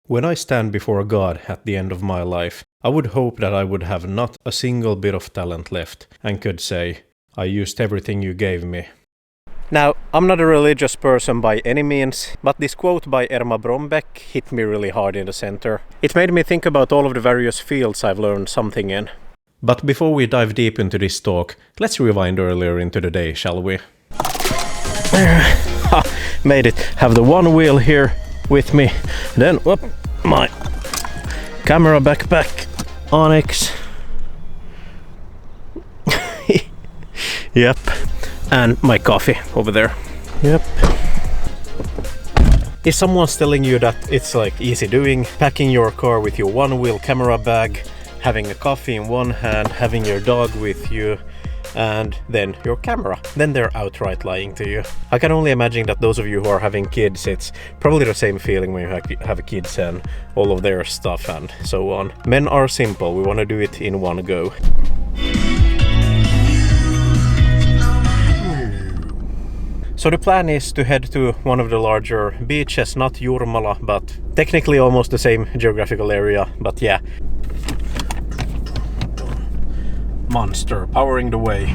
When I stand before God at the end of my life, I would hope that I would have not a single bit of talent left and could say, I used everything you gave me. Now, I'm not a religious person by any means, but this quote by Erma Brombeck hit me really hard in the center. It made me think about all of the various fields I've learned something in. But before we dive deep into this talk, let's rewind earlier into the day, shall we? Made it. Have the one wheel here with me. Then, whoop, my camera backpack, Onyx. Yep. And my coffee over there. Yep. If someone's telling you that it's like easy doing, packing your car with your one wheel camera bag, having a coffee in one hand, having your dog with you, and then your camera, then they're outright lying to you. I can only imagine that those of you who are having kids, it's probably the same feeling when you have kids and all of their stuff and so on. Men are simple, we want to do it in one go. So the plan is to head to one of the larger beaches, not Jurmala, but technically almost the same geographical area, but yeah. Monster powering the way.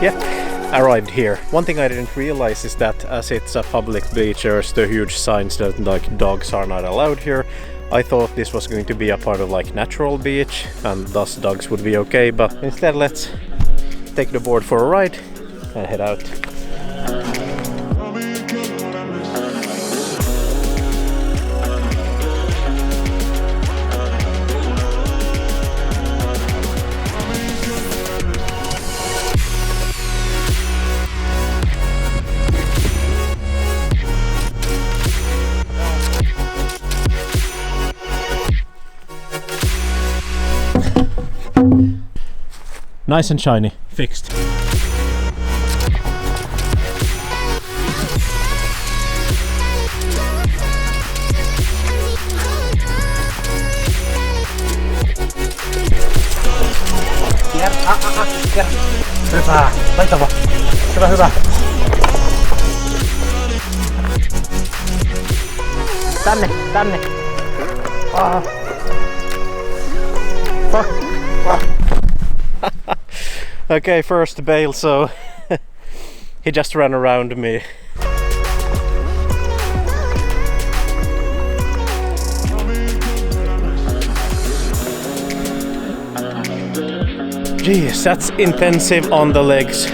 Yep, arrived here. One thing I didn't realize is that as it's a public beach, there's the huge signs that like dogs are not allowed here. I thought this was going to be a part of like natural beach and thus dogs would be okay, but instead let's take the board for a ride and head out. Nice and shiny. Fixed. Hyvä. Taitava. Hyvä, hyvä. Tänne, tänne. Fuck. Okay, first bail, so he just ran around me. Jeez, that's intensive on the legs.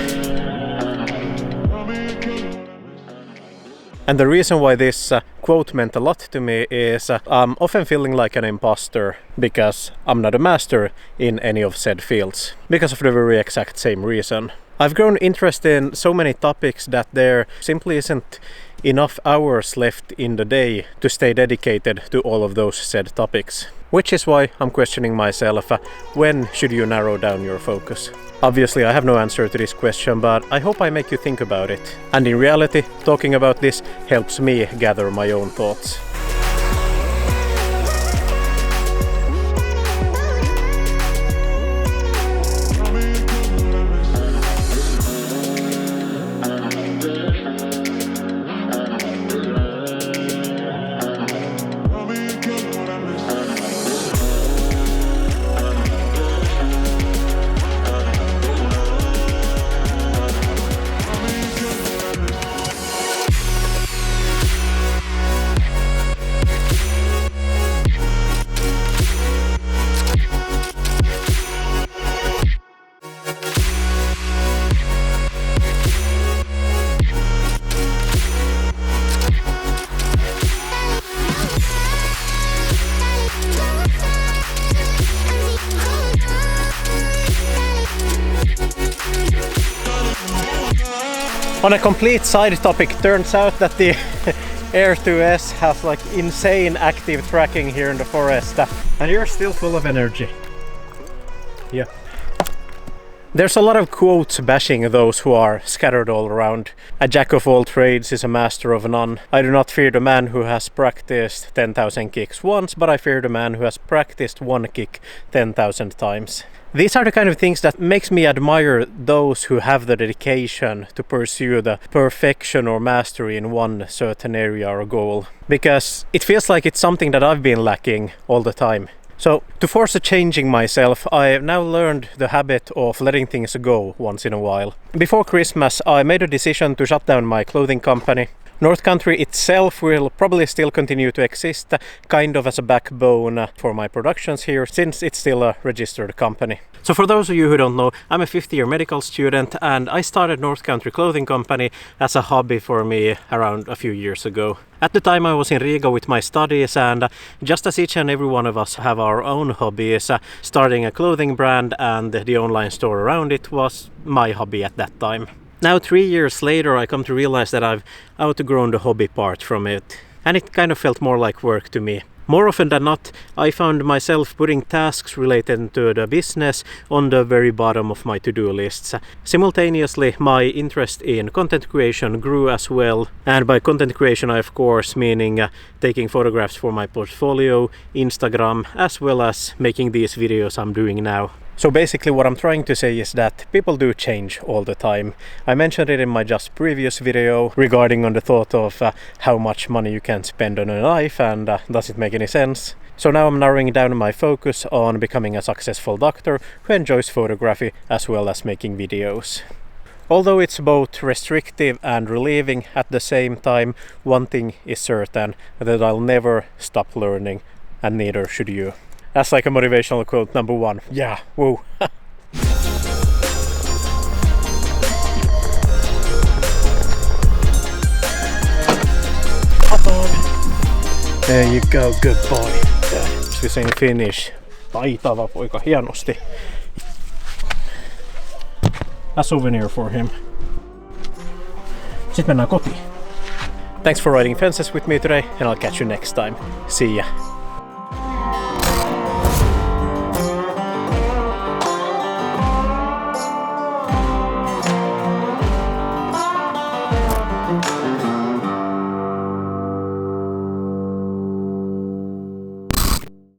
And the reason why this quote meant a lot to me is I'm often feeling like an imposter because I'm not a master in any of said fields, because of the very exact same reason. I've grown interested in so many topics that there simply isn't enough hours left in the day to stay dedicated to all of those said topics. Which is why I'm questioning myself, when should you narrow down your focus? Obviously I have no answer to this question, but I hope I make you think about it. And in reality, talking about this helps me gather my own thoughts. On a complete side topic, turns out that the Air 2S has like insane active tracking here in the forest, and you're still full of energy. Yep. There's a lot of quotes bashing those who are scattered all around. A jack of all trades is a master of none. I do not fear the man who has practiced 10,000 kicks once, but I fear the man who has practiced one kick 10,000 times. These are the kind of things that makes me admire those who have the dedication to pursue the perfection or mastery in one certain area or goal. Because it feels like it's something that I've been lacking all the time. So, to force a changing myself, I now learned the habit of letting things go once in a while. Before Christmas, I made a decision to shut down my clothing company. North Country itself will probably still continue to exist, kind of as a backbone for my productions here, since it's still a registered company. So for those of you who don't know, I'm a 5th-year medical student and I started North Country Clothing Company as a hobby for me around a few years ago. At the time I was in Riga with my studies, and just as each and every one of us have our own hobbies, starting a clothing brand and the online store around it was my hobby at that time. Now 3 years later I come to realize that I've outgrown the hobby part from it, and it kind of felt more like work to me. More often than not, I found myself putting tasks related to the business on the very bottom of my to-do lists. Simultaneously, my interest in content creation grew as well, and by content creation I of course meaning taking photographs for my portfolio, Instagram, as well as making these videos I'm doing now. So basically what I'm trying to say is that people do change all the time. I mentioned it in my just previous video regarding on the thought of how much money you can spend on a life, and does it make any sense? So now I'm narrowing down my focus on becoming a successful doctor who enjoys photography as well as making videos. Although it's both restrictive and relieving at the same time, one thing is certain, that I'll never stop learning, and neither should you. That's like a motivational quote number 1. Yeah, woo. There you go, good boy. She's in Finnish. Taitava poika, hienosti. A souvenir for him. Sitten mennään kotiin. Thanks for riding fences with me today, and I'll catch you next time. See ya.